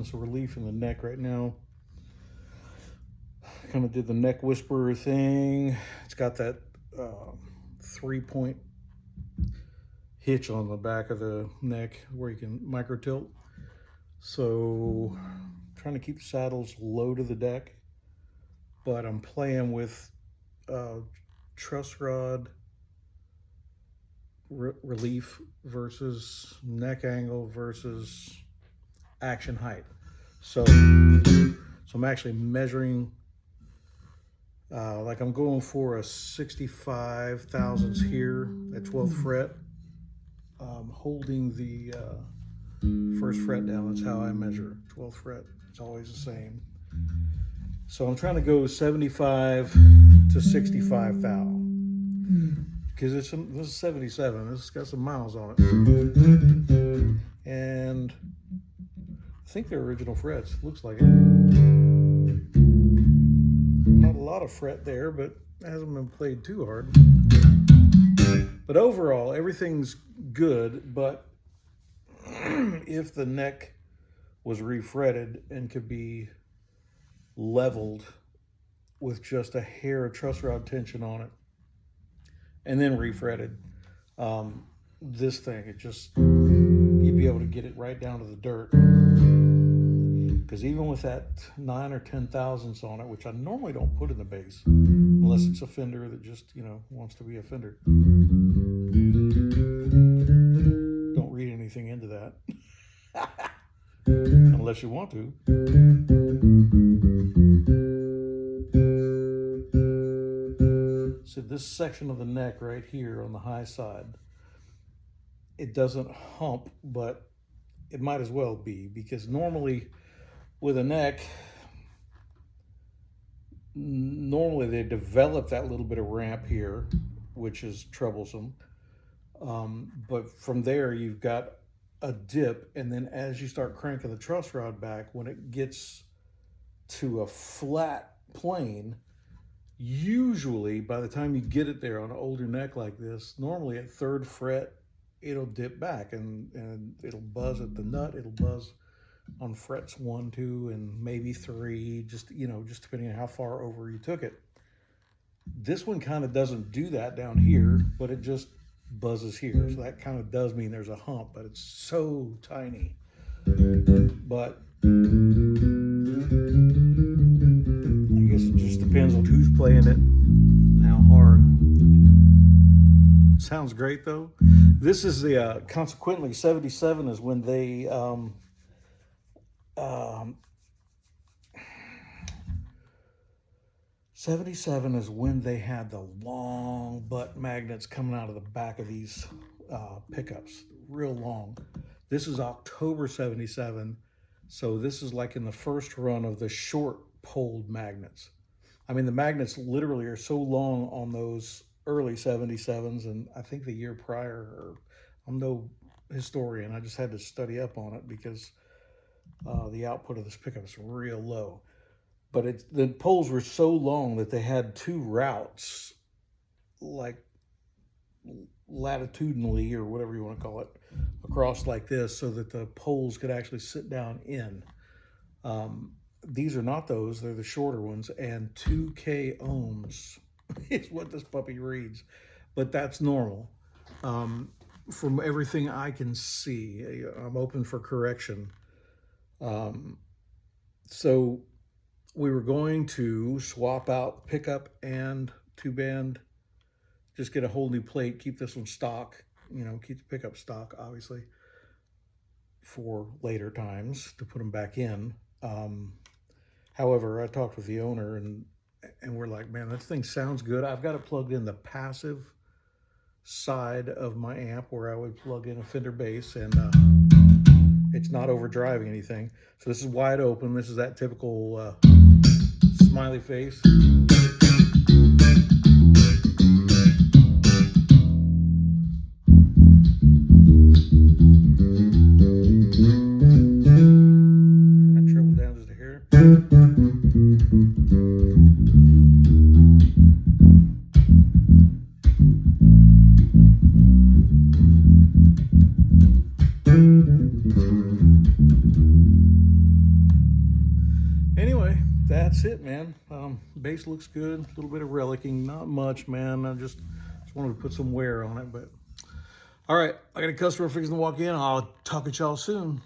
getting some relief in the neck right now. Kind of did the neck whisperer thing. It's got that 3-point hitch on the back of the neck where you can micro tilt. So trying to keep the saddles low to the deck, but I'm playing with truss rod relief versus neck angle versus action height. So I'm actually measuring, like I'm going for a 65 thousandths here at 12th fret, holding the first fret down. That's how I measure 12th fret. It's always the same. So I'm trying to go 75 to 65 thou, because this is 77. This has got some miles on it, and I think they're original frets. Looks like it. Not a lot of fret there, but it hasn't been played too hard. But overall, everything's good. But if the neck was refretted and could be leveled with just a hair of truss rod tension on it and then refretted, this thing, you'd be able to get it right down to the dirt. Because even with that 9 or 10 thousandths on it, which I normally don't put in the bass unless it's a fender that just, wants to be a fender. Don't read anything into that. Unless you want to. So this section of the neck right here on the high side, it doesn't hump, but it might as well be, because normally with a neck, they develop that little bit of ramp here, which is troublesome. But from there, you've got a dip, and then as you start cranking the truss rod back, when it gets to a flat plane, usually by the time you get it there on an older neck like this, normally at 3rd fret, it'll dip back and it'll buzz at the nut. It'll buzz on frets 1, 2, and maybe 3, just depending on how far over you took it. This one kind of doesn't do that down here, but it just buzzes here. So that kind of does mean there's a hump, but it's so tiny. But I guess it just depends on who's playing it and how hard. Sounds great though. This is the consequently 77 is when they 77 is when they had the long butt magnets coming out of the back of these pickups, real long. This is October 77, so this is like in the first run of the short poled magnets. I mean, the magnets literally are so long on those early 77s, and I think the year prior, I'm no historian, I just had to study up on it because the output of this pickup is real low. But the poles were so long that they had 2 routes, like latitudinally or whatever you want to call it, across like this, so that the poles could actually sit down in. These are not those, they're the shorter ones, and 2K ohms is what this puppy reads. But that's normal. From everything I can see, I'm open for correction. So we were going to swap out pickup and 2-band, just get a whole new plate, keep this one stock, keep the pickup stock, obviously, for later times to put them back in. However, I talked with the owner and we're like, man, this thing sounds good. I've got it plugged in the passive side of my amp where I would plug in a Fender bass, and it's not overdriving anything. So this is wide open. This is that typical smiley face. Turn that treble down just a hair. that's it, man. Base looks good. A little bit of relicing, not much, man. I just wanted to put some wear on it, but all right. I got a customer fixing to walk in. I'll talk at y'all soon.